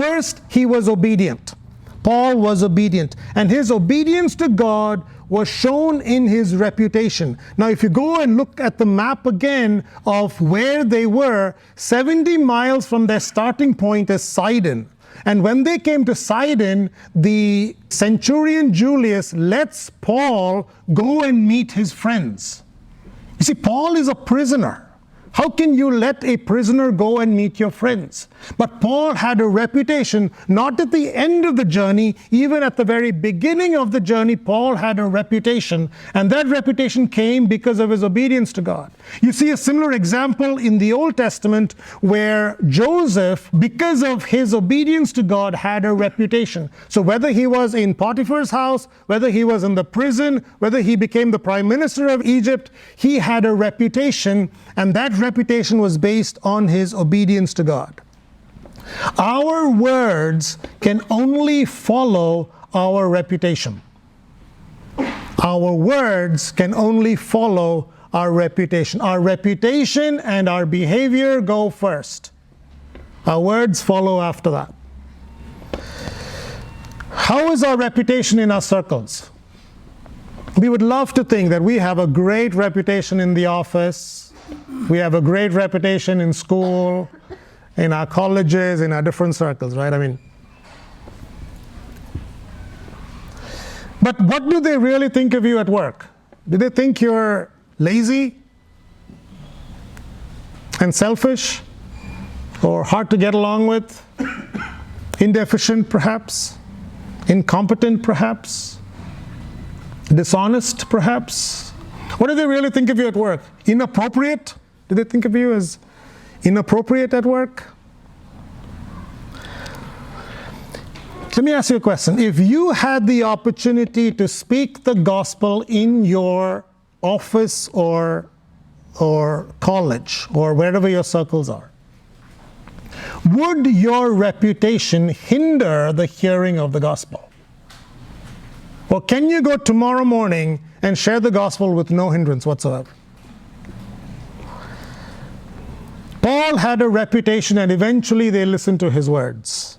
First, he was obedient. Paul was obedient. And his obedience to God was shown in his reputation. Now, if you go and look at the map again of where they were, 70 miles from their starting point is Sidon. And when they came to Sidon, the centurion Julius lets Paul go and meet his friends. You see, Paul is a prisoner. How can you let a prisoner go and meet your friends? But Paul had a reputation, not at the end of the journey, even at the very beginning of the journey, Paul had a reputation. And that reputation came because of his obedience to God. You see a similar example in the Old Testament where Joseph, because of his obedience to God, had a reputation. So whether he was in Potiphar's house, whether he was in the prison, whether he became the prime minister of Egypt, he had a reputation, and that reputation was based on his obedience to God. Our words can only follow our reputation. Our words can only follow our reputation. Our reputation and our behavior go first. Our words follow after that. How is our reputation in our circles? We would love to think that we have a great reputation in the office. We have a great reputation in school, in our colleges, in our different circles, right? But what do they really think of you at work? Do they think you're lazy and selfish, or hard to get along with, inefficient perhaps, incompetent perhaps, dishonest perhaps? What do they really think of you at work? Inappropriate? Do they think of you as inappropriate at work? Let me ask you a question. If you had the opportunity to speak the gospel in your office or college or wherever your circles are, would your reputation hinder the hearing of the gospel? Or can you go tomorrow morning and share the gospel with no hindrance whatsoever? Paul had a reputation, and eventually they listened to his words.